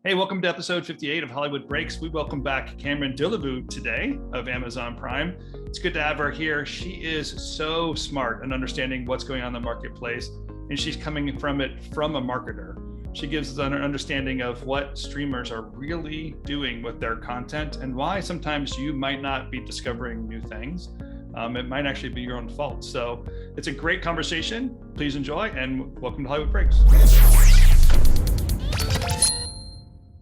Hey, welcome to episode 58 of Hollywood Breaks. We welcome back Cameron Dillavou today of Amazon Prime. It's good to have her here. She is so smart in understanding what's going on in the marketplace, and she's coming from it from a marketer. She gives us an understanding of what streamers are really doing with their content and why sometimes you might not be discovering new things. It might actually be your own fault. So it's a great conversation. Please enjoy, and welcome to Hollywood Breaks.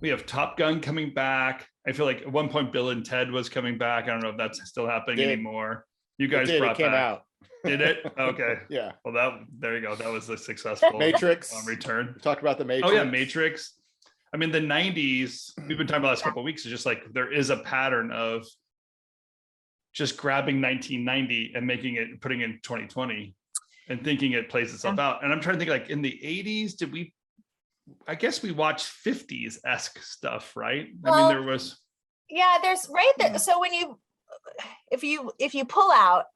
We have Top Gun coming back. I feel like at one point Bill and Ted was coming back. I don't know if that's still happening anymore. You guys brought it came back. out. Did it? Okay. Yeah. Well, there you go. That was a successful Matrix return. We talked about the Matrix. Oh yeah, Matrix. I mean, the 90s, we've been talking about the last couple of weeks, is just like there is a pattern of just grabbing 1990 and putting in 2020 and thinking it plays itself out. And I'm trying to think, like in the 80s, I guess we watched 50s-esque stuff, right? Well, I mean, there was. Yeah, there's right there. So when if you pull out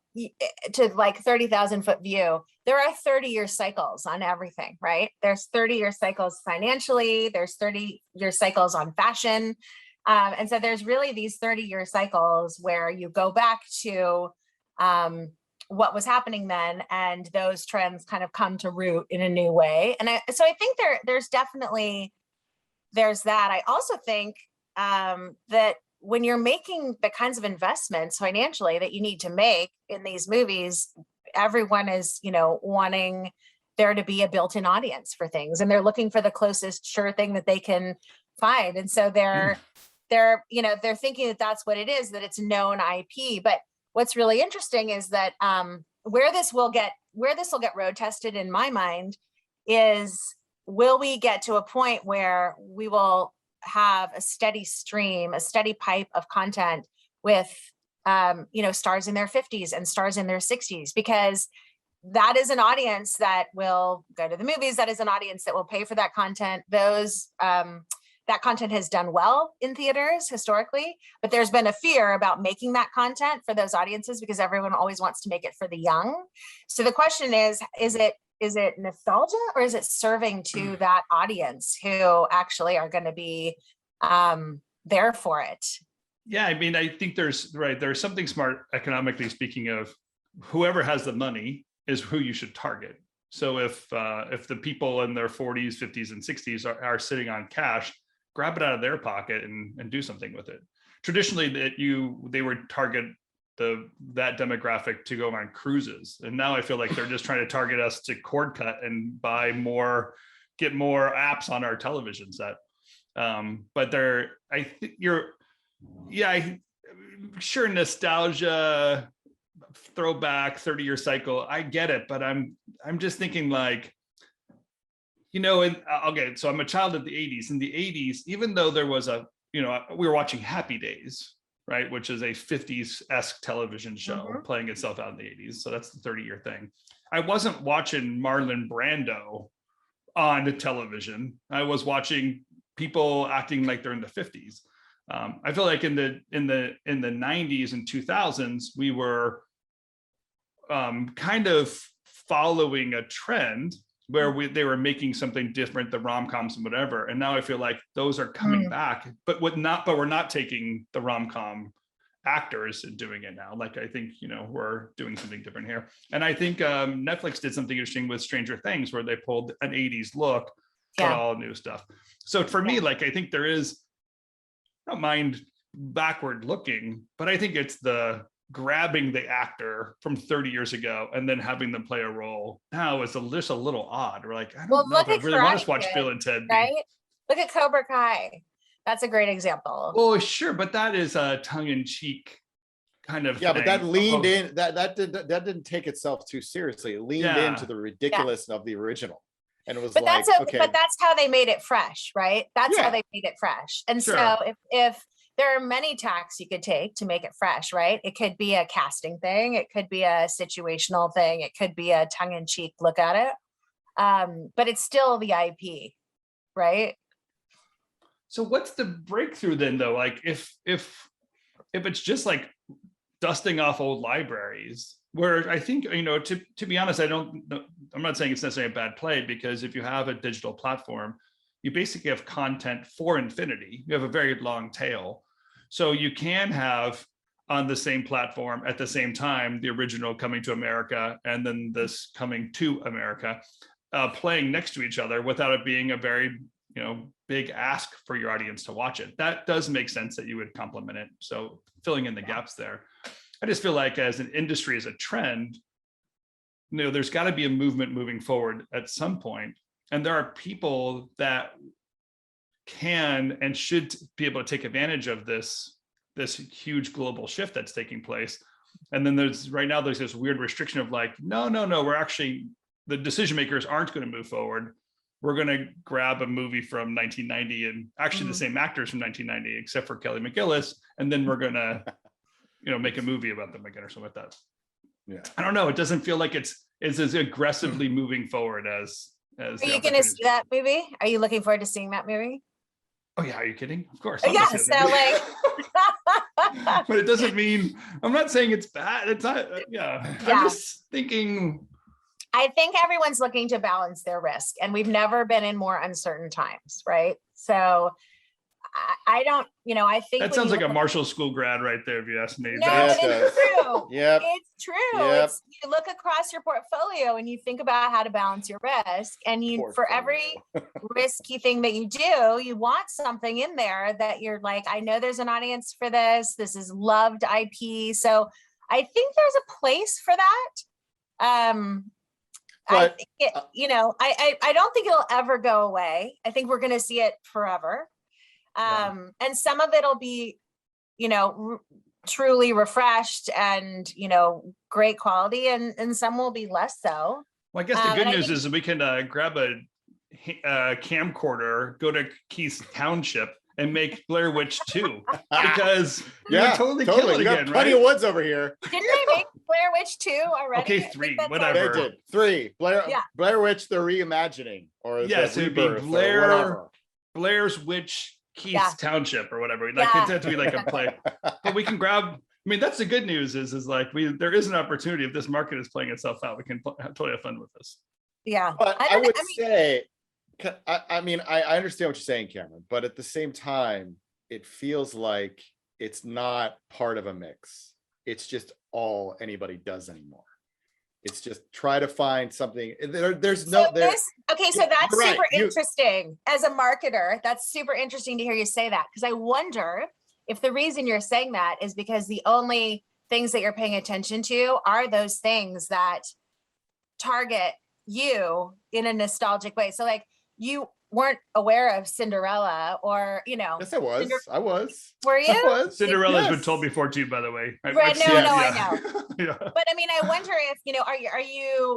to like 30,000 foot view, there are 30-year cycles on everything, right? There's 30-year cycles financially, there's 30-year cycles on fashion. And so there's really these 30-year cycles where you go back to what was happening then, and those trends kind of come to root in a new way. And so I think there's definitely that. I also think that when you're making the kinds of investments financially that you need to make in these movies, everyone is, wanting there to be a built-in audience for things, and they're looking for the closest sure thing that they can find. And so they're thinking that that's what it is, that it's known IP. But what's really interesting is that where this will get road tested in my mind is, will we get to a point where we will have a steady stream, a steady pipe of content with stars in their 50s and stars in their 60s, because that is an audience that will go to the movies. That is an audience that will pay for that content. That content has done well in theaters historically, but there's been a fear about making that content for those audiences because everyone always wants to make it for the young. So the question is it nostalgia, or is it serving to that audience who actually are going to be there for it? Yeah, I mean, I think there's something smart economically speaking of whoever has the money is who you should target. So if the people in their 40s, 50s, and 60s are sitting on cash, grab it out of their pocket and do something with it. Traditionally, they would target that demographic to go on cruises, and now I feel like they're just trying to target us to cord cut and get more apps on our television set. But sure, nostalgia, throwback, 30-year cycle, I get it, but I'm just thinking like, okay, so I'm a child of the 80s. In the 80s, even though there was we were watching Happy Days, right, which is a 50s-esque television show playing itself out in the 80s. So that's the 30-year thing. I wasn't watching Marlon Brando on the television. I was watching people acting like they're in the 50s. I feel like in the 90s and 2000s, we were kind of following a trend where they were making something different, the rom-coms and whatever. And now I feel like those are coming back, but we're not taking the rom-com actors and doing it now. Like, I think, we're doing something different here. And I think Netflix did something interesting with Stranger Things, where they pulled an 80s look, but all new stuff. So for me, like, I think I don't mind backward looking, but I think it's the grabbing the actor from 30 years ago and then having them play a role now is just a little odd. We're like, I don't know if I really want to watch Bill and Ted. Right? Look at Cobra Kai. That's a great example. Oh, sure, but that is a tongue-in-cheek kind of thing. But that leaned in. That didn't take itself too seriously. It leaned into the ridiculousness of the original, and it was but that's how they made it fresh, right? That's how they made it fresh. And so if there are many tacks you could take to make it fresh, right? It could be a casting thing. It could be a situational thing. It could be a tongue-in-cheek look at it. But it's still the IP, right? So what's the breakthrough then, though? Like if it's just like dusting off old libraries, where I think, to be honest, I'm not saying it's necessarily a bad play, because if you have a digital platform, you basically have content for infinity. You have a very long tail. So you can have on the same platform at the same time, the original coming to America and then this coming to America, playing next to each other without it being a very, big ask for your audience to watch it. That does make sense that you would complement it. So filling in the gaps there. I just feel like as an industry, as a trend, there's got to be a movement moving forward at some point. And there are people that can and should be able to take advantage of this huge global shift that's taking place. And then there's this weird restriction of like, no, we're actually, the decision makers aren't going to move forward. We're going to grab a movie from 1990 and actually the same actors from 1990, except for Kelly McGillis. And then we're going to, make a movie about them again or something like that. Yeah. I don't know. It doesn't feel like it's as aggressively moving forward as. Are you going to see that movie? Are you looking forward to seeing that movie? Oh yeah, are you kidding? Of course. Yeah, so like. But it doesn't mean, I'm not saying it's bad. It's not, I'm just thinking. I think everyone's looking to balance their risk, and we've never been in more uncertain times, right? So I don't, I think that sounds like a Marshall School grad right there, if you ask me. No, but it's true. Yep. It's true. Yep. You look across your portfolio and you think about how to balance your risk, and for every risky thing that you do, you want something in there that you're like, I know there's an audience for this. This is loved IP. So I think there's a place for that. But, I don't think it'll ever go away. I think we're going to see it forever. And some of it'll be, truly refreshed and, great quality, and some will be less so. Well, I guess the good news is we can grab a camcorder, go to Keith's Township, and make Blair Witch 2, because totally kill it again, plenty of woods over here. Didn't they make Blair Witch 2 already? Okay, 3, whatever. They did 3. Blair Witch, the reimagining, or yes, it'd be Blair's Witch Keith's Township or whatever. Like it's have to be like a play, but we can grab. I mean, that's the good news is like there is an opportunity if this market is playing itself out. We can totally have fun with this. Yeah, but I would say. I mean, I understand what you're saying, Cameron, but at the same time, it feels like it's not part of a mix. It's just all anybody does anymore. It's just try to find something. There's no. So that's super interesting. As a marketer, that's super interesting to hear you say that, because I wonder if the reason you're saying that is because the only things that you're paying attention to are those things that target you in a nostalgic way. So like, you weren't aware of Cinderella, or Yes, I was. I was. Were you? I was. Cinderella's been told before too, by the way. I know. But I mean, I wonder if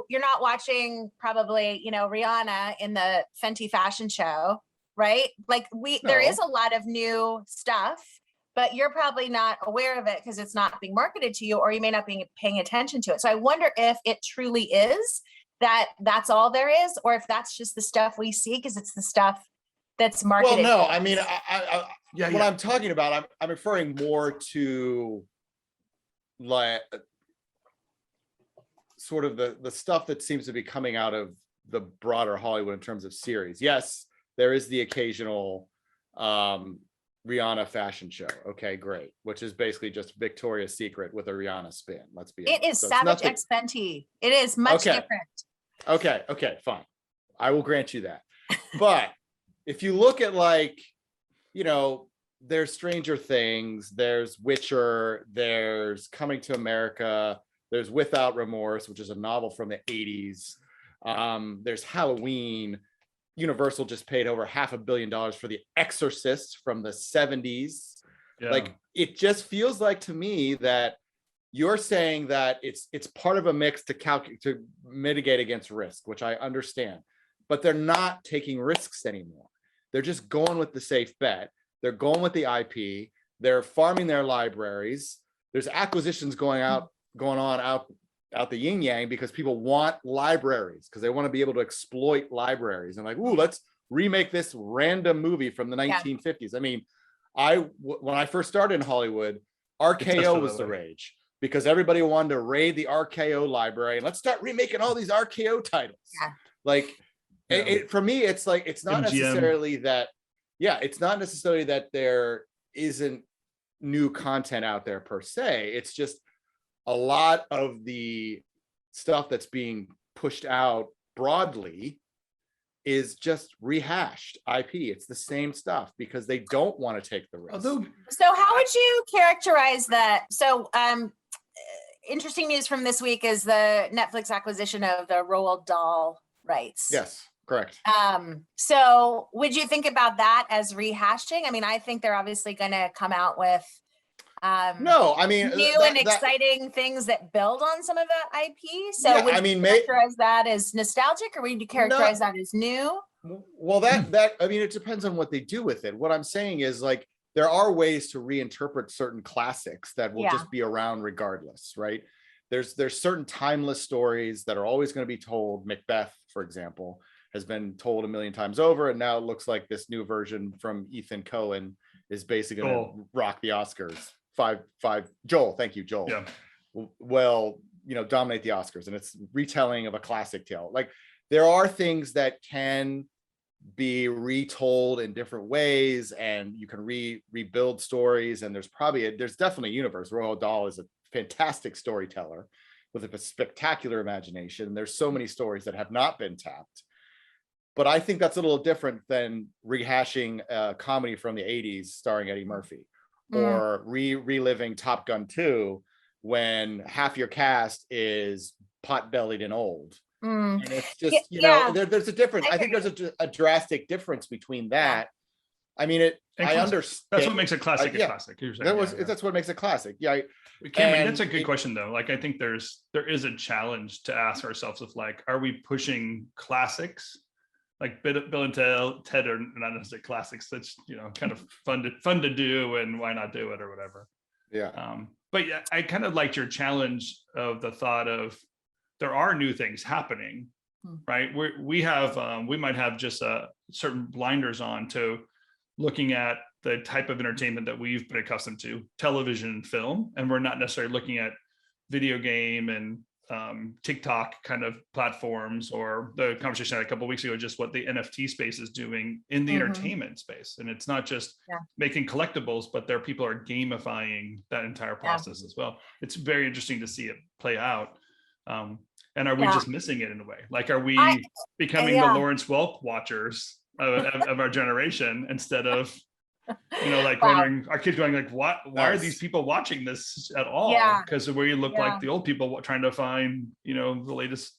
you're not watching probably Rihanna in the Fenty fashion show, right? Like there is a lot of new stuff, but you're probably not aware of it because it's not being marketed to you, or you may not be paying attention to it. So I wonder if it truly is that's all there is, or if that's just the stuff we see because it's the stuff that's marketed. Well, no, I mean, what I'm talking about, I'm referring more to like sort of the stuff that seems to be coming out of the broader Hollywood in terms of series. Yes, there is the occasional Rihanna fashion show. Okay, great. Which is basically just Victoria's Secret with a Rihanna spin. Let's be honest. It is Savage X Fenty. It is much different. Okay, fine. I will grant you that. But if you look at there's Stranger Things, there's Witcher, there's Coming to America, there's Without Remorse, which is a novel from the 80s. There's Halloween. Universal just paid over $500 million for The Exorcist from the 70s. Yeah. Like, it just feels like to me that you're saying that it's part of a mix to mitigate against risk, which I understand, but they're not taking risks anymore. They're just going with the safe bet. They're going with the IP. They're farming their libraries. There's acquisitions going on out the yin yang because people want libraries, because they want to be able to exploit libraries and like, ooh, let's remake this random movie from the 1950s. I mean, when I first started in Hollywood, RKO was the rage, because everybody wanted to raid the RKO library and let's start remaking all these RKO titles. Yeah. Like, For me, it's like, it's not MGM. necessarily that, it's not necessarily that there isn't new content out there per se. It's just a lot of the stuff that's being pushed out broadly is just rehashed IP. It's the same stuff because they don't want to take the risk. So how would you characterize that? So interesting news from this week is the Netflix acquisition of the Roald Dahl rights. Yes, correct. So would you think about that as rehashing? I mean, I think they're obviously going to come out with no, I mean, new and exciting things that build on some of that IP. So would you characterize that as nostalgic, or would you characterize that as new? Well, that I mean, it depends on what they do with it. What I'm saying is, like, there are ways to reinterpret certain classics that will just be around regardless, right? There's certain timeless stories that are always going to be told. Macbeth, for example, has been told a million times over, and now it looks like this new version from Ethan Cohen is basically going to rock the Oscars. Joel, thank you, Joel. Yeah. Well, dominate the Oscars, and it's retelling of a classic tale. Like, there are things that can be retold in different ways, and you can rebuild stories. And there's definitely a universe. Roald Dahl is a fantastic storyteller with a spectacular imagination. There's so many stories that have not been tapped. But I think that's a little different than rehashing a comedy from the 80s starring Eddie Murphy. Or reliving Top Gun 2 when half your cast is pot-bellied and old. And it's just, there's a difference. I think there's a drastic difference between that. I mean, I understand. That's what makes a classic a classic. That's what makes a classic. Yeah. Cameron, that's a good question though. Like, I think there is a challenge to ask ourselves of, like, are we pushing classics? Like Bill and Ted are not necessarily classics. That's, kind of fun to do, and why not do it or whatever. Yeah. But yeah, I kind of liked your challenge of the thought of there are new things happening, right? We might have just certain blinders on to looking at the type of entertainment that we've been accustomed to, television and film, and we're not necessarily looking at video game and TikTok kind of platforms, or the conversation I had a couple of weeks ago, just what the NFT space is doing in the entertainment space. And it's not just making collectibles, but there are people are gamifying that entire process as well. It's very interesting to see it play out. And are we just missing it in a way? Like, are we becoming the Lawrence Welk watchers of our generation, instead of like wondering, our kids going like, why are these people watching this at all? Because we look like the old people trying to find, the latest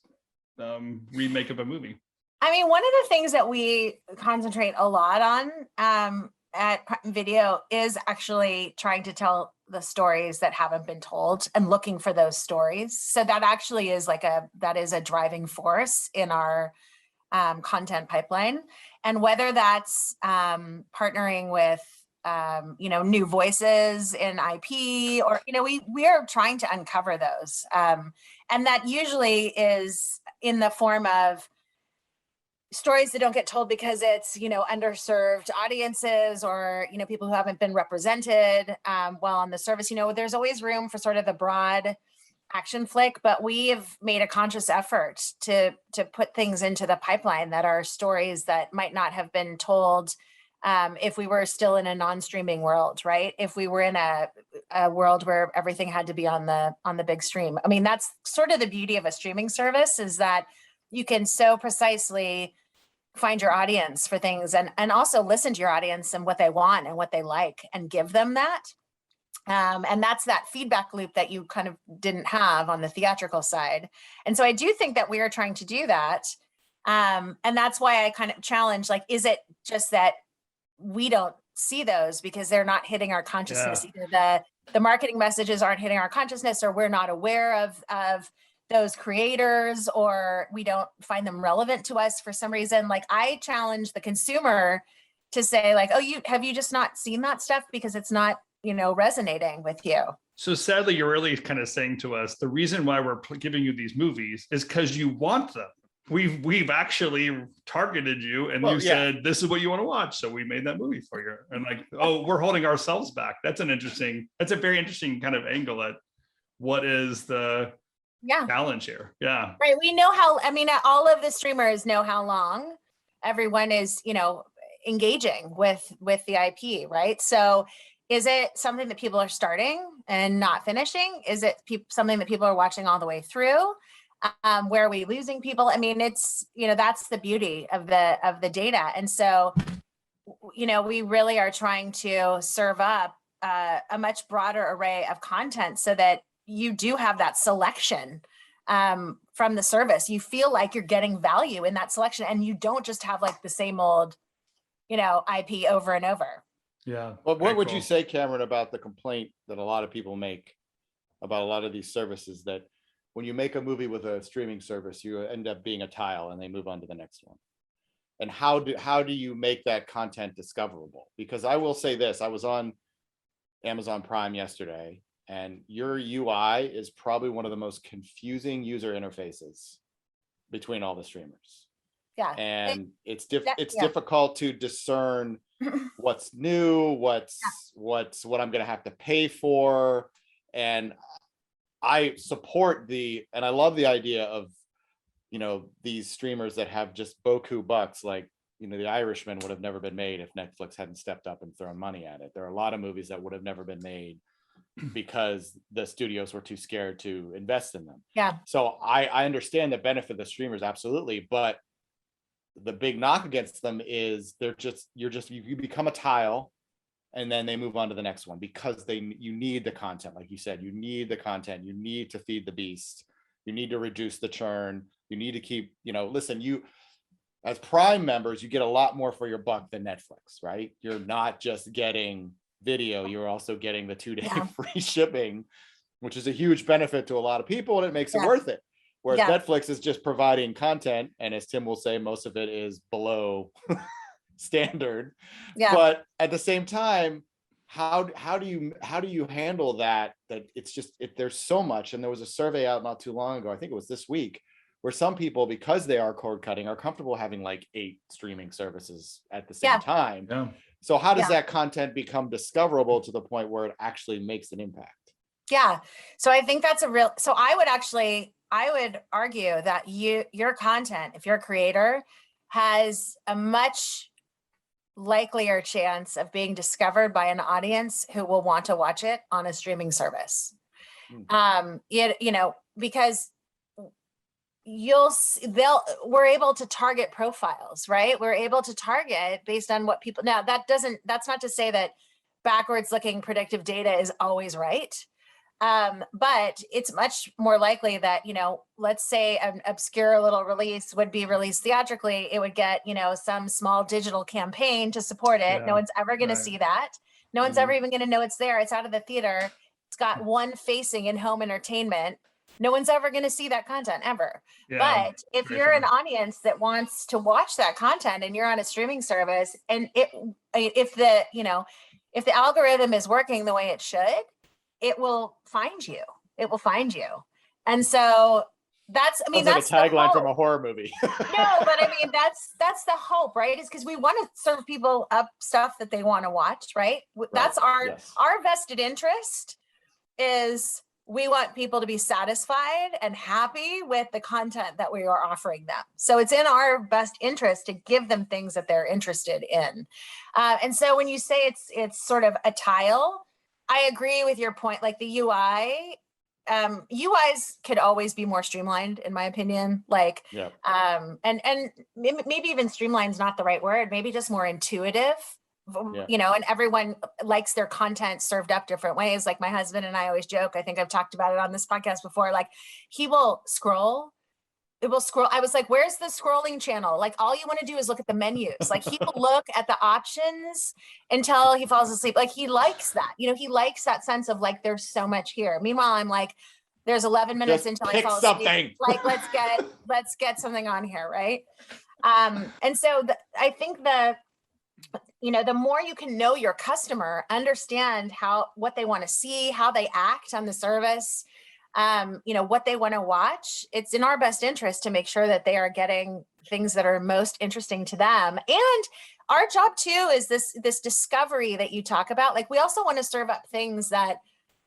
remake of a movie. I mean, one of the things that we concentrate a lot on at Prime Video is actually trying to tell the stories that haven't been told and looking for those stories. So that actually is that is a driving force in our content pipeline. And whether that's partnering with new voices in IP, or we are trying to uncover those, and that usually is in the form of stories that don't get told because it's underserved audiences, or people who haven't been represented well on the service. There's always room for sort of the broad action flick, but we have made a conscious effort to put things into the pipeline that are stories that might not have been told if we were still in a non-streaming world, right? If we were in a world where everything had to be on the big stream. I mean, that's sort of the beauty of a streaming service, is that you can so precisely find your audience for things, and also listen to your audience and what they want and what they like, and give them that. And that's that feedback loop that you kind of didn't have on the theatrical side. And so I do think that we are trying to do that. And that's why I kind of challenge, like, is it just that we don't see those because they're not hitting our consciousness? Either the marketing messages aren't hitting our consciousness, or we're not aware of those creators, or we don't find them relevant to us for some reason. Like, I challenge the consumer to say, like, oh, have you just not seen that stuff because it's not resonating with you? So sadly, you're really kind of saying to us, the reason why we're giving you these movies is because you want them. We've actually targeted you, and you said, this is what you want to watch, so we made that movie for you. And like, oh, we're holding ourselves back. That's a very interesting kind of angle at what is the challenge here. Yeah. Right. We know how, I mean, all of the streamers know how long everyone is, engaging with the IP, right? So is it something that people are starting and not finishing? Is it something that people are watching all the way through? Where are we losing people? I mean, it's, that's the beauty of the data. And so, we really are trying to serve up a much broader array of content so that you do have that selection from the service. You feel like you're getting value in that selection, and you don't just have like the same old, IP over and over. Yeah. Well, what would you cool. say, Cameron, about the complaint that a lot of people make about a lot of these services, that when you make a movie with a streaming service, you end up being a tile and they move on to the next one? And how do you make that content discoverable? Because I will say this, I was on Amazon Prime yesterday, and your UI is probably one of the most confusing user interfaces between all the streamers. Yeah. And it's difficult to discern what's new, what I'm going to have to pay for. And I support and I love the idea of, these streamers that have just boku bucks, like, The Irishman would have never been made if Netflix hadn't stepped up and thrown money at it. There are a lot of movies that would have never been made because the studios were too scared to invest in them. Yeah. So I understand the benefit of the streamers, absolutely, but the big knock against them is you become a tile, and then they move on to the next one because you need the content. Like you said, you need the content, you need to feed the beast, you need to reduce the churn, you need to keep, listen, you as Prime members, you get a lot more for your buck than Netflix, right? You're not just getting video, you're also getting the 2-day free shipping, which is a huge benefit to a lot of people, and it makes it worth it. Whereas Netflix is just providing content, and as Tim will say, most of it is below standard. Yeah. But at the same time, how do you handle that it's just there's so much? And there was a survey out not too long ago, I think it was this week, where some people, because they are cord cutting, are comfortable having like 8 streaming services at the same time. Yeah. So how does that content become discoverable to the point where it actually makes an impact? Yeah. So I think that's so I would argue that your content, if you're a creator, has a much likelier chance of being discovered by an audience who will want to watch it on a streaming service. Because we're able to target profiles, right? We're able to target based on what people, now that's not to say that backwards looking predictive data is always right. But it's much more likely that, let's say an obscure little release would be released theatrically. It would get, some small digital campaign to support it. Yeah, no one's ever going to see that. No one's ever even going to know it's there. It's out of the theater. It's got one facing in home entertainment. No one's ever going to see that content ever. Yeah, but if you're an audience that wants to watch that content and you're on a streaming service, and if the algorithm is working the way it should, it will find you. It will find you. And so that's like that's a tagline from a horror movie. No, but I mean, that's the hope, right? Is because we want to serve people up stuff that they want to watch, right? That's our vested interest is we want people to be satisfied and happy with the content that we are offering them. So it's in our best interest to give them things that they're interested in. And so when you say it's sort of a tile, I agree with your point. Like the UI, UIs could always be more streamlined, in my opinion. Like, and maybe even streamlined is not the right word. Maybe just more intuitive. And everyone likes their content served up different ways. Like my husband and I always joke, I think I've talked about it on this podcast before, like he will scroll. It will scroll. I was like, where's the scrolling channel? Like all you want to do is look at the menus. Like he will look at the options until he falls asleep. Like he likes that, he likes that sense of like, there's so much here. Meanwhile, I'm like, there's 11 minutes until I fall asleep. Like, let's get something on here. Right. And so I think the more you can know your customer, understand what they want to see, how they act on the service, what they want to watch, it's in our best interest to make sure that they are getting things that are most interesting to them. And our job too is this discovery that you talk about. Like we also want to serve up things that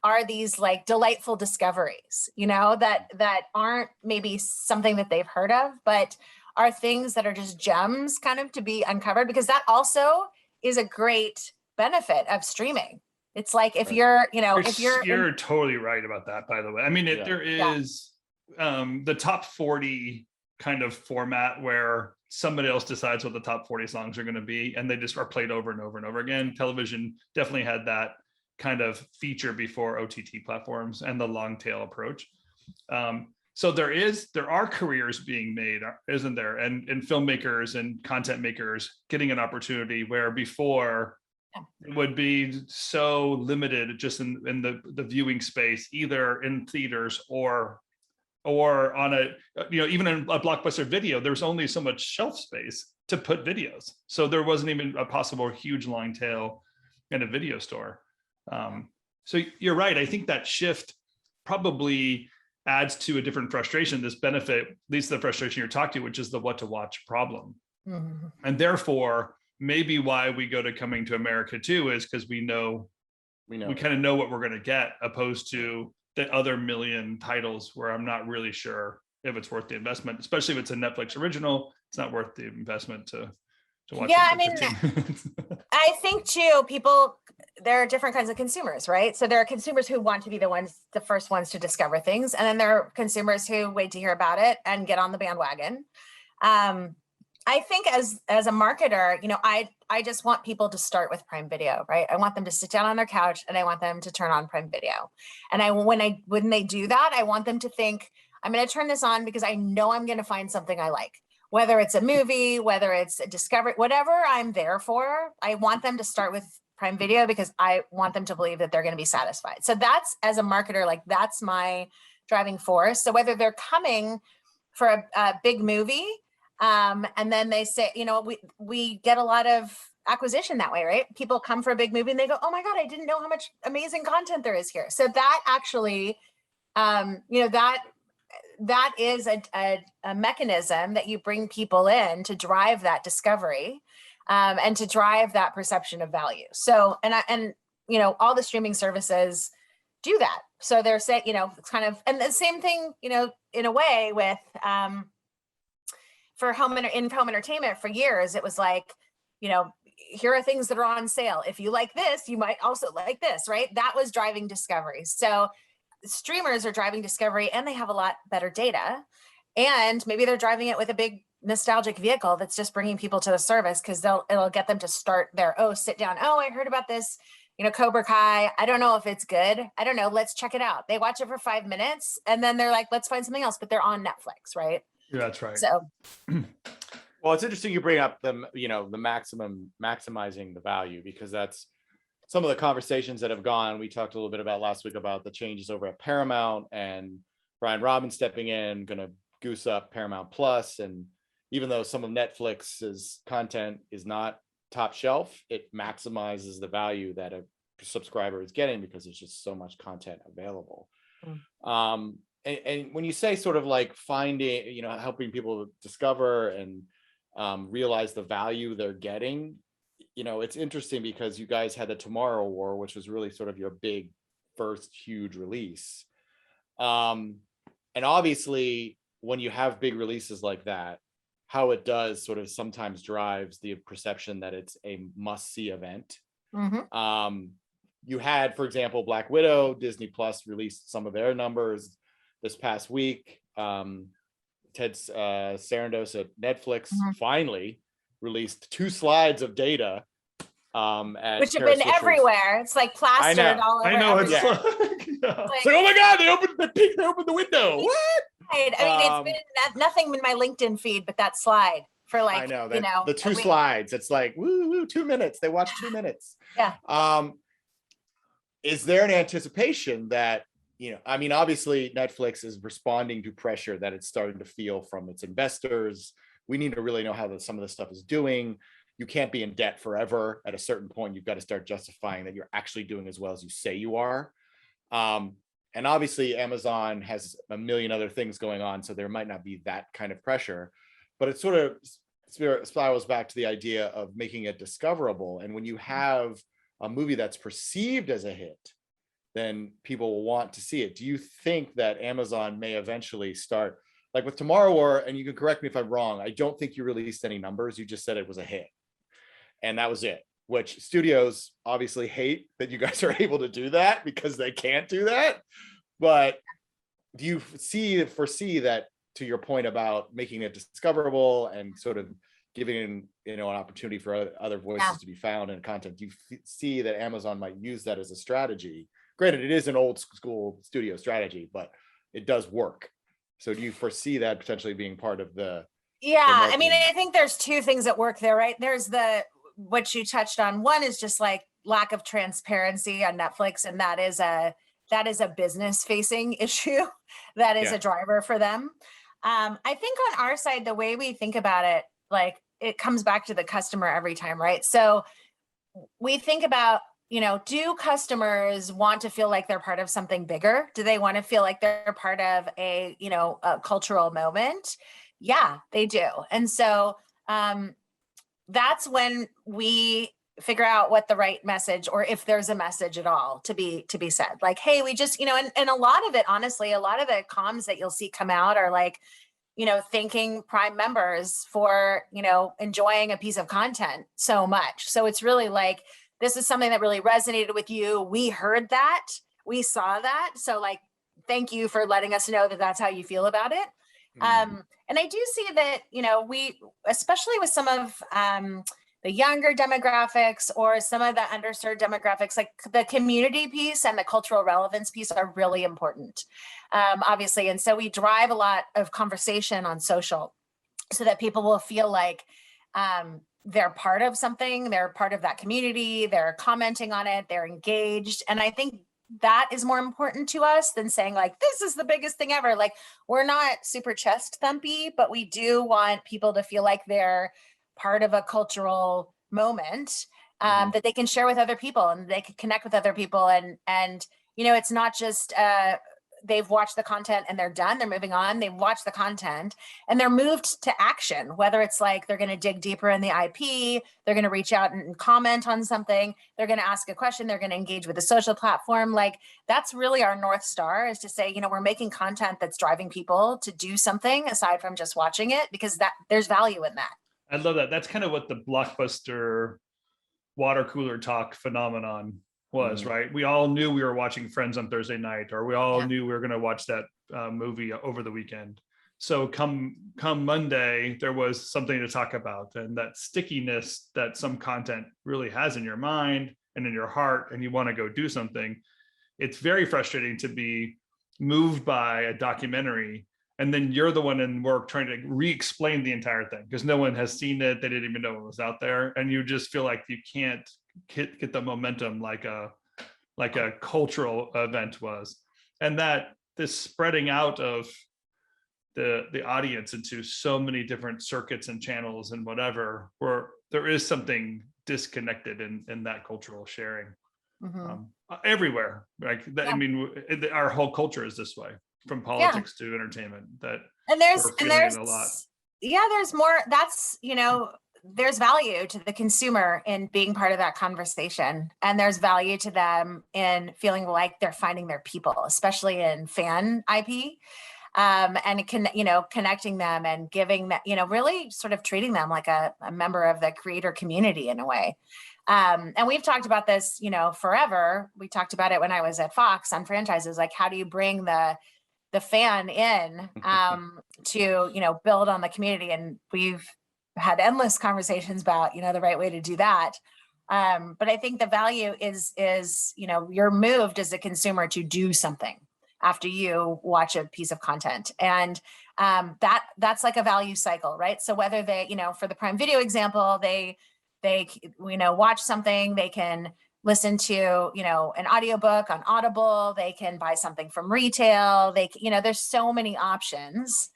are these like delightful discoveries, you know, that aren't maybe something that they've heard of, but are things that are just gems kind of to be uncovered, because that also is a great benefit of streaming. It's like if you're, you know, if you're totally right about that, by the way. I mean, there is the top 40 kind of format where somebody else decides what the top 40 songs are going to be, and they just are played over and over and over again. Television definitely had that kind of feature before OTT platforms and the long tail approach. So there are careers being made, isn't there? And filmmakers and content makers getting an opportunity where before it would be so limited just in the viewing space, either in theaters or on a, you know, even in a Blockbuster Video, there's only so much shelf space to put videos. So there wasn't even a possible huge long tail in a video store. So you're right. I think that shift probably adds to a different frustration. This benefit leads to the frustration you're talking to, which is the what to watch problem. Mm-hmm. And therefore, maybe why we go to Coming to America too is because we kind of know what we're going to get, opposed to the other million titles where I'm not really sure if it's worth the investment, especially if it's a Netflix original. It's not worth the investment to watch. Yeah, I mean, I think too, there are different kinds of consumers, right? So there are consumers who want to be the first ones to discover things. And then there are consumers who wait to hear about it and get on the bandwagon. I think as a marketer, you know, I just want people to start with Prime Video, right? I want them to sit down on their couch and I want them to turn on Prime Video. And when they do that, I want them to think, I'm going to turn this on because I know I'm going to find something I like. Whether it's a movie, whether it's a discovery, whatever I'm there for, I want them to start with Prime Video because I want them to believe that they're going to be satisfied. So that's, as a marketer, like that's my driving force. So whether they're coming for a big movie, and then they say, you know, we get a lot of acquisition that way, right? People come for a big movie and they go, oh my God, I didn't know how much amazing content there is here. So that actually, you know, that is a mechanism that you bring people in to drive that discovery, and to drive that perception of value. So, and you know, all the streaming services do that. So they're saying, you know, it's kind of, and the same thing, you know, in a way with, for home entertainment for years, it was like, you know, here are things that are on sale. If you like this, you might also like this, right? That was driving discovery. So streamers are driving discovery and they have a lot better data, and maybe they're driving it with a big nostalgic vehicle that's just bringing people to the service because it'll get them to start their, sit down. Oh, I heard about this, you know, Cobra Kai. I don't know if it's good. I don't know. Let's check it out. They watch it for 5 minutes and then they're like, let's find something else, but they're on Netflix, right? Yeah, that's right. So, well, it's interesting you bring up the maximizing the value, because that's some of the conversations that have gone. We talked a little bit about last week about the changes over at Paramount and Brian Robbins stepping in, going to goose up Paramount Plus. And even though some of Netflix's content is not top shelf, it maximizes the value that a subscriber is getting because there's just so much content available. And when you say sort of like finding, you know, helping people discover and realize the value they're getting, you know, it's interesting because you guys had the Tomorrow War, which was really sort of your big first huge release. And obviously, when you have big releases like that, how it does sort of sometimes drives the perception that it's a must-see event. Mm-hmm. You had, for example, Black Widow. Disney Plus released some of their numbers this past week. Ted Sarandos at Netflix finally released 2 slides of data, which have been everywhere. It's like plastered all over. I know. It's like, it's like, oh my God, they opened the window. What? I mean, it's been nothing in my LinkedIn feed, but that slide for like, I know that, you know, the 2 slides. It's like, woo, 2 minutes. They watch 2 minutes. Yeah. Is there an anticipation that, you know, I mean, obviously Netflix is responding to pressure that it's starting to feel from its investors. We need to really know how some of this stuff is doing. You can't be in debt forever. At a certain point, you've got to start justifying that you're actually doing as well as you say you are. And obviously Amazon has a million other things going on, so there might not be that kind of pressure, but it sort of spirals back to the idea of making it discoverable. And when you have a movie that's perceived as a hit, then people will want to see it. Do you think that Amazon may eventually start, like with Tomorrow War, and you can correct me if I'm wrong, I don't think you released any numbers. You just said it was a hit. And that was it, which studios obviously hate that you guys are able to do that because they can't do that. But do you foresee that, to your point about making it discoverable and sort of giving, an opportunity for other voices to be found in content, do you see that Amazon might use that as a strategy? Granted, it is an old school studio strategy, but it does work. So do you foresee that potentially being part of the I mean, I think there's two things at work there, right? There's what you touched on. One is just like lack of transparency on Netflix, and that is a business facing issue. That is a driver for them. I think on our side, the way we think about it, like it comes back to the customer every time, right? So we think about, do customers want to feel like they're part of something bigger? Do they want to feel like they're part of a cultural moment? Yeah, they do. And so that's when we figure out what the right message, or if there's a message at all to be said. Like, hey, we just, and a lot of it, honestly, a lot of the comms that you'll see come out are like, thanking Prime members for, enjoying a piece of content so much. So it's really like, this is something that really resonated with you. We heard that, we saw that. So like, thank you for letting us know that that's how you feel about it. And I do see that, we, especially with some of the younger demographics or some of the underserved demographics, like the community piece and the cultural relevance piece are really important, obviously. And so we drive a lot of conversation on social so that people will feel like they're part of something, they're part of that community, they're commenting on it, they're engaged. And I think that is more important to us than saying like, this is the biggest thing ever. Like, we're not super chest thumpy, but we do want people to feel like they're part of a cultural moment that they can share with other people, and they can connect with other people. And it's not just they've watched the content and they're done, they're moving on. They've watched the content and they're moved to action, whether it's like they're going to dig deeper in the IP, they're going to reach out and comment on something, they're going to ask a question, they're going to engage with a social platform. Like, that's really our North Star, is to say, we're making content that's driving people to do something aside from just watching it, because that there's value in that. I love that. That's kind of what the Blockbuster water cooler talk phenomenon was, right? We all knew we were watching Friends on Thursday night, or we all knew we were going to watch that movie over the weekend. So come Monday, there was something to talk about, and that stickiness that some content really has in your mind and in your heart, and you want to go do something. It's very frustrating to be moved by a documentary, and then you're the one in work trying to re-explain the entire thing because no one has seen it. They didn't even know it was out there. And you just feel like you can't get the momentum like a cultural event was. And that this spreading out of the audience into so many different circuits and channels and whatever, where there is something disconnected in that cultural sharing everywhere. Like that, I mean, our whole culture is this way. From politics to entertainment, there's a lot. There's more. That's there's value to the consumer in being part of that conversation, and there's value to them in feeling like they're finding their people, especially in fan IP, and connecting them and giving that, really sort of treating them like a member of the creator community in a way. And we've talked about this, forever. We talked about it when I was at Fox on franchises, like how do you bring the fan in to build on the community, and we've had endless conversations about the right way to do that, but I think the value is you're moved as a consumer to do something after you watch a piece of content, and that's like a value cycle, right? So whether they for the Prime Video example, they watch something, they can listen to, an audiobook on Audible, they can buy something from retail, there's so many options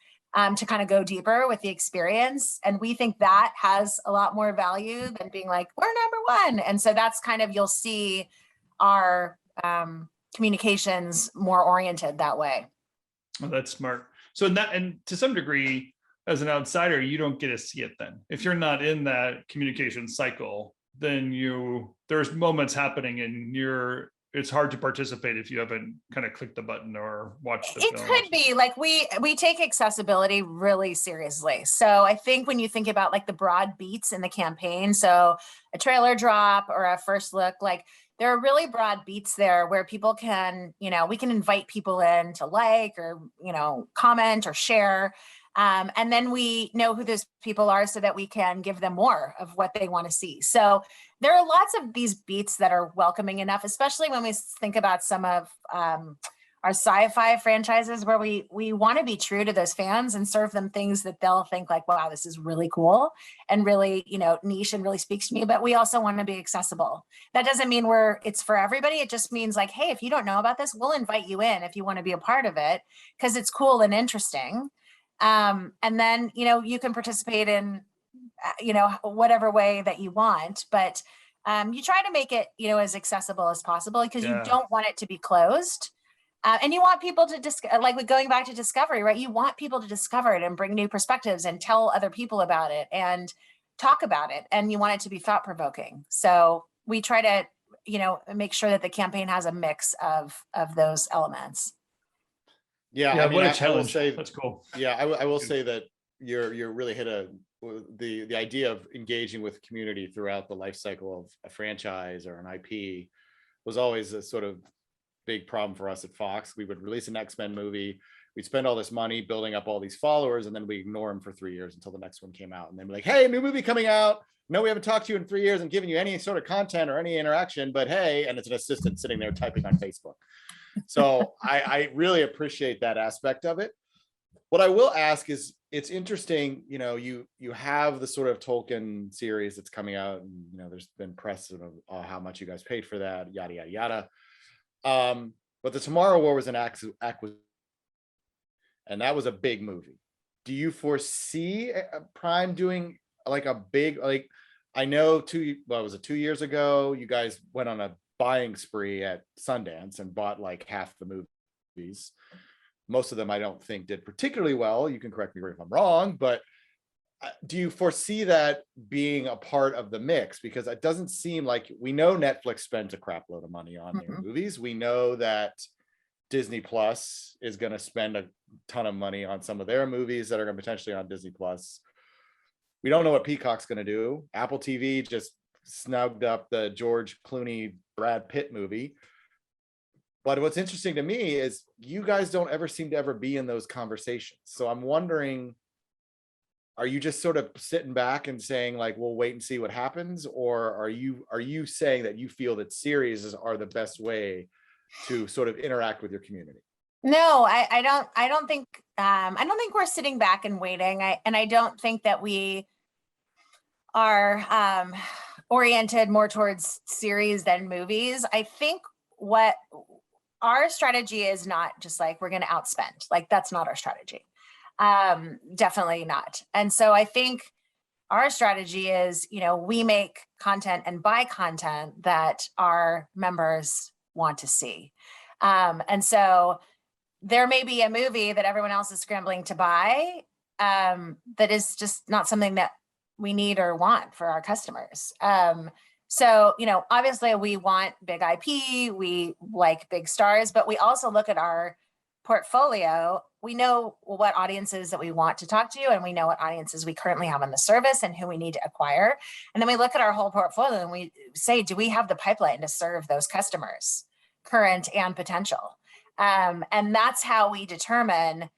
to kind of go deeper with the experience. And we think that has a lot more value than being like, we're number one. And so that's kind of, you'll see our communications more oriented that way. Well, that's smart. So and to some degree, as an outsider, you don't get to see it then. If you're not in that communication cycle, then there's moments happening in your it's hard to participate if you haven't kind of clicked the button or watched the It film. could be like we take accessibility really seriously. So I think when you think about like the broad beats in the campaign, so a trailer drop or a first look, like there are really broad beats there where people can, we can invite people in to like or, comment or share. And then we know who those people are so that we can give them more of what they want to see. So there are lots of these beats that are welcoming enough, especially when we think about some of our sci-fi franchises where we want to be true to those fans and serve them things that they'll think like, wow, this is really cool and really, niche and really speaks to me. But we also want to be accessible. That doesn't mean it's for everybody. It just means like, hey, if you don't know about this, we'll invite you in if you want to be a part of it because it's cool and interesting. And then, you can participate in, whatever way that you want, but you try to make it, as accessible as possible because you don't want it to be closed. And you want people to like going back to discovery, right? You want people to discover it and bring new perspectives and tell other people about it and talk about it. And you want it to be thought provoking. So we try to, make sure that the campaign has a mix of those elements. Yeah, yeah, I mean, what a I will challenge. say, That's cool. yeah, I will say that you're really hit the idea of engaging with community throughout the life cycle of a franchise or an IP was always a sort of big problem for us at Fox. We would release an X-Men movie, we'd spend all this money building up all these followers, and then we ignore them for 3 years until the next one came out, and then we're like, hey, new movie coming out. No, we haven't talked to you in 3 years and given you any sort of content or any interaction, but hey, and it's an assistant sitting there typing on Facebook. So I really appreciate that aspect of it. What I will ask is, it's interesting, you have the sort of Tolkien series that's coming out, and there's been press of how much you guys paid for that, yada yada yada. But the Tomorrow War was an acquisition, and that was a big movie. Do you foresee Prime doing like a big, like, I know 2 years ago you guys went on a buying spree at Sundance and bought like half the movies. Most of them I don't think did particularly well. You can correct me if I'm wrong, but do you foresee that being a part of the mix? Because it doesn't seem like, we know Netflix spends a crap load of money on their movies. We know that Disney Plus is going to spend a ton of money on some of their movies that are going to potentially on Disney Plus. We don't know what Peacock's going to do. Apple TV just snugged up the George Clooney Brad Pitt movie. But what's interesting to me is you guys don't ever seem to ever be in those conversations. So I'm wondering, are you just sort of sitting back and saying like, we'll wait and see what happens? Or are you saying that you feel that series are the best way to sort of interact with your community? No, I don't think we're sitting back and waiting. I don't think that we are oriented more towards series than movies. I think what our strategy is not just like, we're going to outspend. Like, that's not our strategy. Definitely not. And so I think our strategy is, we make content and buy content that our members want to see. And so there may be a movie that everyone else is scrambling to buy that is just not something that we need or want for our customers. So, obviously we want big IP, we like big stars, but we also look at our portfolio. We know what audiences that we want to talk to, and we know what audiences we currently have on the service and who we need to acquire. And then we look at our whole portfolio and we say, do we have the pipeline to serve those customers, current and potential? And that's how we determine,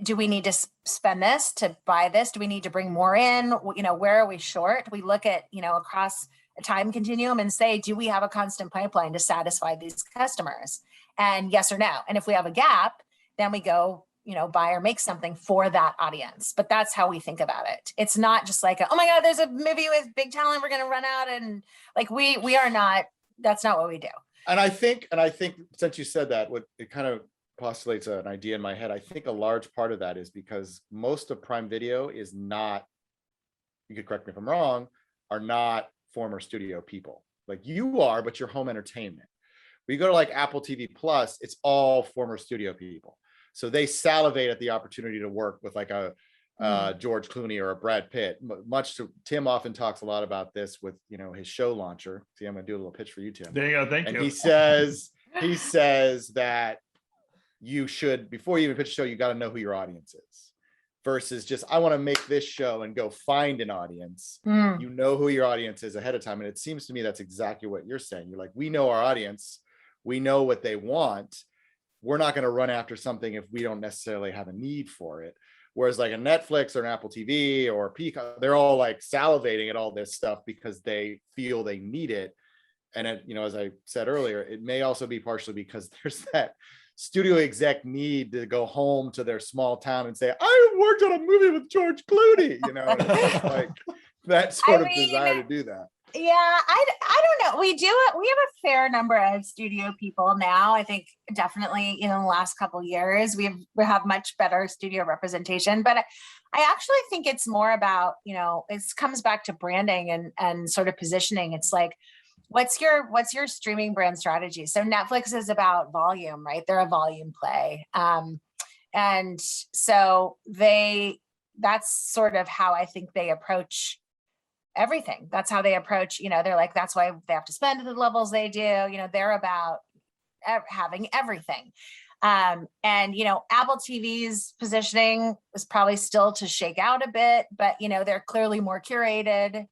do we need to spend this to buy this? Do we need to bring more in? Where are we short? We look at, across a time continuum and say, do we have a constant pipeline to satisfy these customers? And yes or no. And if we have a gap, then we go, buy or make something for that audience. But that's how we think about it. It's not just like, oh my God, there's a movie with big talent, we're going to run out. And like, we are not, that's not what we do. And I think since you said that, what it kind of postulates an idea in my head. I think a large part of that is because most of Prime Video is not, you could correct me if I'm wrong, are not former studio people. Like you are, but you're home entertainment. When you go to like Apple TV Plus, it's all former studio people. So they salivate at the opportunity to work with like a George Clooney or a Brad Pitt. Much to Tim often talks a lot about this with, you know, his show launcher. See, I'm gonna do a little pitch for you, Tim. There you go. Thank you. He says that you should, before you even pitch a show, you got to know who your audience is, versus just, I want to make this show and go find an audience. You know who your audience is ahead of time. And it seems to me that's exactly what you're saying. You're like, we know our audience, we know what they want. We're not going to run after something if we don't necessarily have a need for it. Whereas like a Netflix or an Apple TV or Peacock, they're all like salivating at all this stuff because they feel they need it. And it, you know, as I said earlier, it may also be partially because there's that studio exec need to go home to their small town and say, I worked on a movie with George Clooney, you know, and it's like that sort of desire to do that. Yeah, I don't know. We have a fair number of studio people now. I think definitely in the last couple of years, we have much better studio representation. But I actually think it's more about, you know, it comes back to branding and sort of positioning. It's like, what's your streaming brand strategy? So Netflix is about volume, right? They're a volume play. And so that's sort of how I think they approach everything. That's how they approach, you know, they're like, that's why they have to spend at the levels they do. You know, they're about having everything. And, you know, Apple TV's positioning is probably still to shake out a bit, but, you know, they're clearly more curated.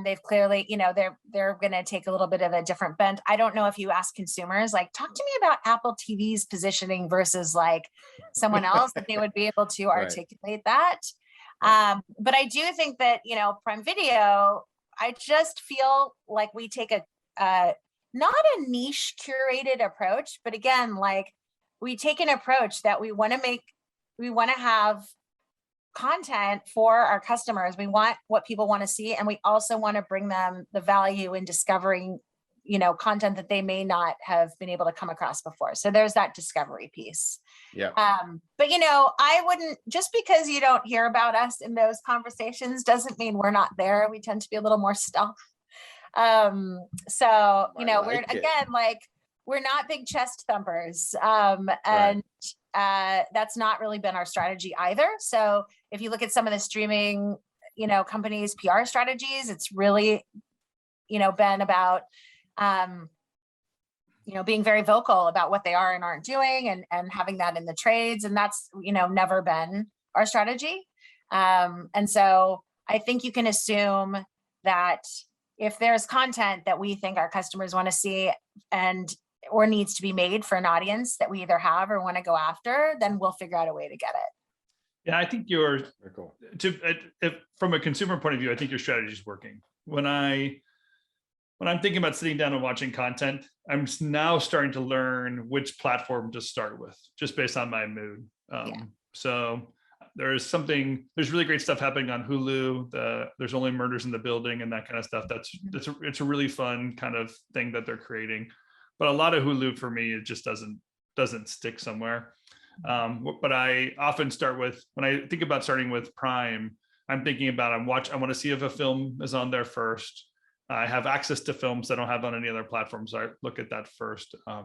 They've clearly, you know, they're going to take a little bit of a different bent. I don't know if you ask consumers, like, talk to me about Apple TV's positioning versus like someone else, that they would be able to articulate that. But I do think that, you know, Prime Video, I just feel like we take not a niche curated approach, but again, like we take an approach that we want to have content for our customers. We want what people want to see. And we also want to bring them the value in discovering, you know, content that they may not have been able to come across before. So there's that discovery piece. Yeah. But, you know, I wouldn't, just because you don't hear about us in those conversations doesn't mean we're not there. We tend to be a little more stealth. So, you know, we're not big chest thumpers. And that's not really been our strategy either. So if you look at some of the streaming, you know, companies' PR strategies, it's really, you know, been about, you know, being very vocal about what they are and aren't doing and having that in the trades. And that's, you know, never been our strategy. And so I think you can assume that if there's content that we think our customers want to see or needs to be made for an audience that we either have or want to go after, then we'll figure out a way to get it. Yeah, I think from a consumer point of view, I think your strategy is working. When I'm thinking about sitting down and watching content, I'm now starting to learn which platform to start with, just based on my mood. So there's really great stuff happening on Hulu. There's Only Murders in the Building and that kind of stuff. It's a really fun kind of thing that they're creating. But a lot of Hulu for me, it just doesn't stick somewhere. But I often start with, when I think about starting with Prime, I'm thinking about I want to see if a film is on there first. I have access to films I don't have on any other platforms. So I look at that first. I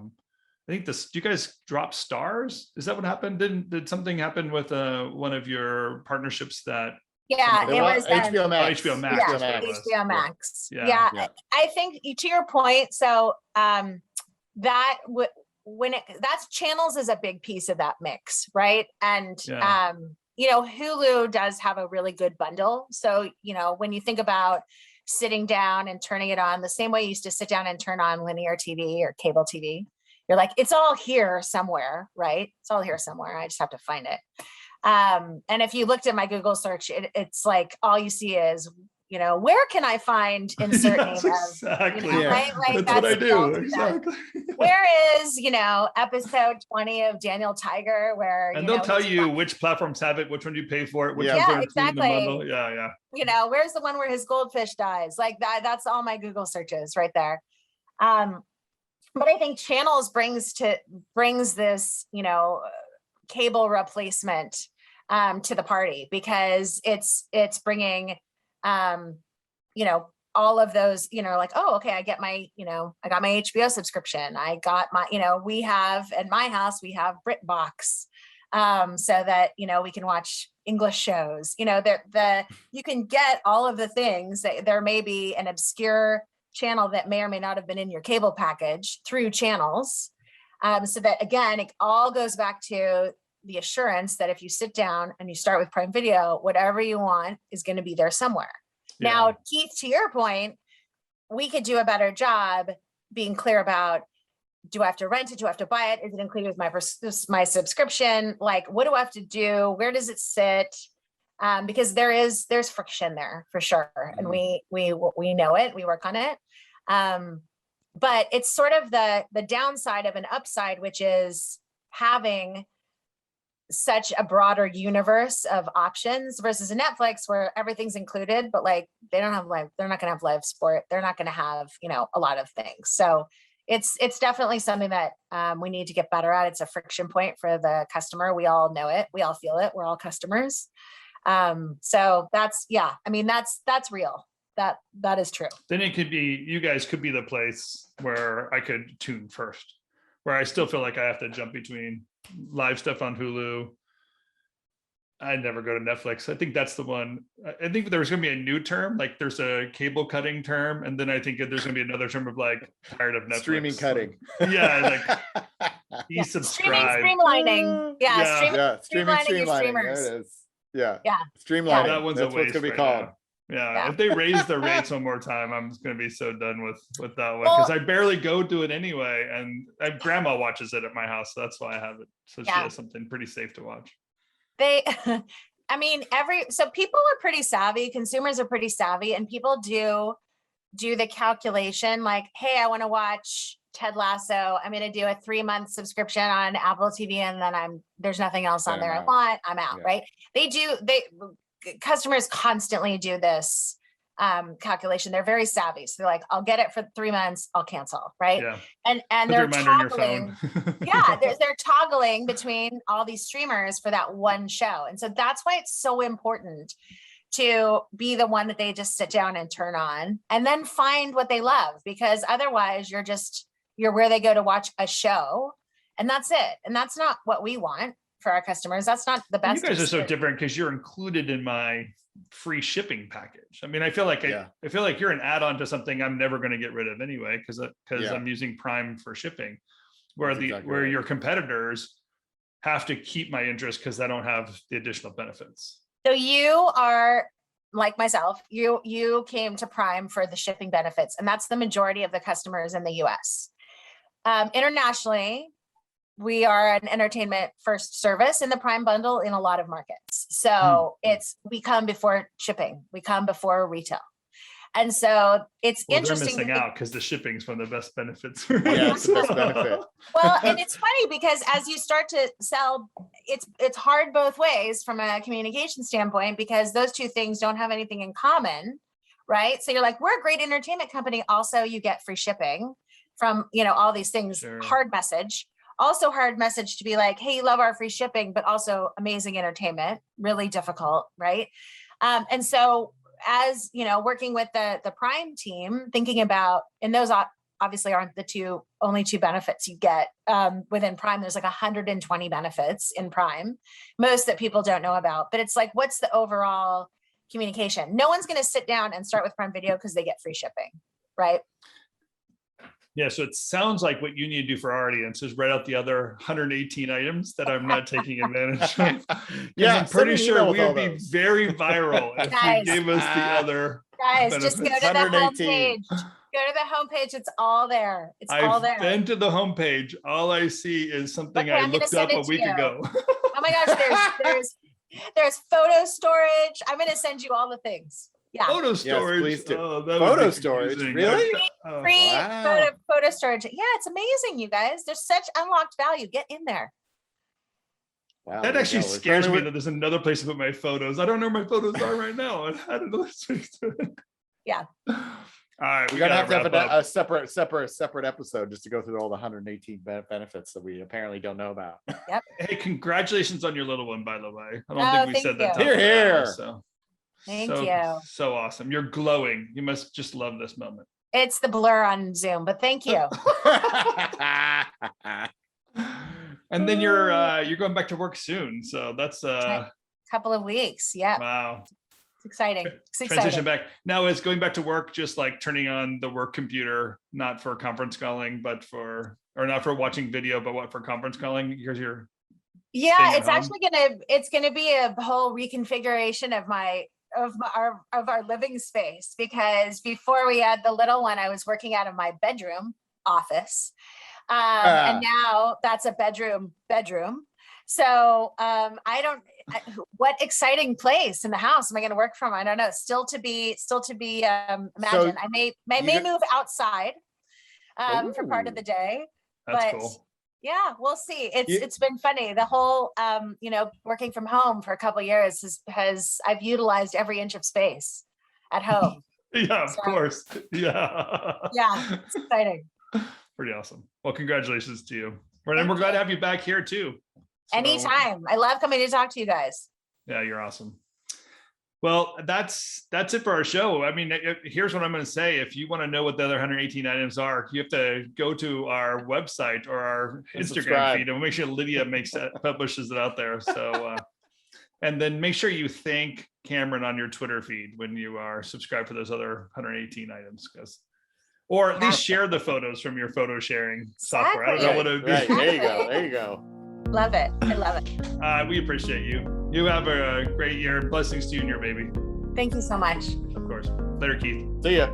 think do you guys drop stars? Is that what happened? Did something happen with one of your partnershiip that? Yeah, it was HBO Max. HBO Max. Yeah, HBO Max. Yeah. I think to your point, so that's channels is a big piece of that mix, right? And you know, Hulu does have a really good bundle. So, you know, when you think about sitting down and turning it on the same way you used to sit down and turn on linear TV or cable TV, you're like, it's all here somewhere, right? It's all here somewhere. I just have to find it. And if you looked at my Google search, it's like all you see is, you know, where can I find insert name exactly. You know, right? Like, that's what I do. Exactly. Where is, you know, episode 20 of Daniel Tiger, where and they'll tell you which platforms have it, which one you pay for it, which ones are included in the bundle. Yeah. You know, where's the one where his goldfish dies? Like that's all my Google searches right there. But I think channels brings this, you know, cable replacement to the party, because it's bringing you know, all of those, you know, like, oh, okay, I got my HBO subscription. I got my, you know, we have at my house, we have BritBox. so that, we can watch English shows, you can get all of the things that there may be an obscure channel that may or may not have been in your cable package through channels. So that, again, it all goes back to the assurance that if you sit down and you start with Prime Video, whatever you want is going to be there somewhere. Yeah. Now, Keith, to your point, we could do a better job being clear about, do I have to rent it? Do I have to buy it? Is it included with my subscription? Like, what do I have to do? Where does it sit? Because there's friction there for sure. And we know it, we work on it. But it's sort of the downside of an upside, which is having such a broader universe of options versus a Netflix where everything's included, but like they're not going to have live sport. They're not going to have, a lot of things. So it's definitely something that we need to get better at. It's a friction point for the customer. We all know it. We all feel it. We're all customers. So that's real. That is true. Then it could be, you guys could be the place where I could tune first, where I still feel like I have to jump between live stuff on Hulu. I never go to Netflix. I think that's the one. I think there's going to be a new term, like there's a cable cutting term. And then I think there's going to be another term of like tired of Netflix. Streaming cutting. Yeah. Like desubscribe. Streamlining. Streamlining your streamers. There it is. Yeah. Yeah. Streamlining. That one's That's a what waste it's gonna be right called. now. Yeah. If they raise the rates one more time, I'm just going to be so done with that one, Well, because I barely go do it anyway. And grandma watches it at my house. So that's why I have it. So she has something pretty safe to watch. So people are pretty savvy, consumers are pretty savvy, and people do the calculation like, hey, I want to watch Ted Lasso. I'm going to do a 3-month subscription on Apple TV, and then there's nothing else on there I want. I'm out, right? Customers constantly do this calculation. They're very savvy. So they're like, I'll get it for 3 months, I'll cancel, right? Yeah. And they're toggling. They're toggling between all these streamers for that one show. And so that's why it's so important to be the one that they just sit down and turn on and then find what they love, because otherwise you're where they go to watch a show, and that's it. And that's not what we want for our customers. That's not the best. You guys are so different because you're included in my free shipping package. I mean, I feel like I feel like you're an add-on to something I'm never going to get rid of anyway, because I'm using Prime for shipping, where your competitors have to keep my interest because I don't have the additional benefits. So you are like myself, you came to Prime for the shipping benefits, and that's the majority of the customers in the US. Internationally, we are an entertainment first service in the Prime bundle in a lot of markets. So we come before shipping, we come before retail. And so it's interesting. They're missing out because the shipping's one of the best benefits. It's the best benefit. Well, and it's funny because as you start to sell, it's hard both ways from a communication standpoint, because those two things don't have anything in common, right? So you're like, we're a great entertainment company. Also, you get free shipping from, all these things. Sure. Hard message. Also hard message to be like, hey, you love our free shipping, but also amazing entertainment. Really difficult, right? And so as working with the Prime team, thinking about, and those obviously aren't the only two benefits you get within Prime. There's like 120 benefits in Prime, most that people don't know about. But it's like, what's the overall communication? No one's going to sit down and start with Prime Video because they get free shipping, right? Yeah, so it sounds like what you need to do for our audience is write out the other 118 items that I'm not taking advantage of. I'm pretty sure we would be very viral if you gave us the other. Guys, just go to the homepage. Go to the homepage. It's all there. All there. I've been to the homepage. All I see is something I looked up a week ago. Oh my gosh, there's photo storage. I'm going to send you all the things. Yeah. Photo storage. Yes, please do. Photo storage. Confusing. Really? Free photo storage. Yeah, it's amazing, you guys. There's such unlocked value. Get in there. Wow, that actually scares me that there's another place to put my photos. I don't know where my photos are right now. I don't know. Yeah. All right, we're gonna have to have a separate episode just to go through all the 118 benefits that we apparently don't know about. Yep. Hey, congratulations on your little one, by the way. I don't think we said that. Here. So. Thank you. So awesome. You're glowing. You must just love this moment. It's the blur on Zoom, but thank you. And then you're going back to work soon. So that's Couple of weeks. Yeah. wow. It's exciting. It's Transition exciting. back. Now is going back to work just like turning on the work computer, not for conference calling, but or not for watching video, but what for conference calling? Because you're Yeah, staying it's at home? actually it's gonna be a whole reconfiguration of our living space, because before we had the little one, I was working out of my bedroom office. And now that's a bedroom. So what exciting place in the house am I going to work from? I don't know. Still to be imagined. I may move outside for part of the day. That's but cool. yeah, we'll see. It's been funny. The whole working from home for a couple of years I've utilized every inch of space at home. Yeah, of course. Yeah. Yeah, it's exciting. Pretty awesome. Well, congratulations to you. And we're glad to have you back here too. So, Anytime. I love coming to talk to you guys. Yeah, you're awesome. Well, that's it for our show. I mean, here's what I'm going to say. If you want to know what the other 118 items are, you have to go to our website or our Instagram subscribe. feed, and we'll make sure Lydia publishes it out there. So, and then make sure you thank Cameron on your Twitter feed when you are subscribed for those other 118 items, or at least share the photos from your photo sharing software. I don't know what it would be. Right. There you go. Love it. I love it. We appreciate you. You have a great year. Blessings to you and your baby. Thank you so much. Of course. Later, Keith. See ya.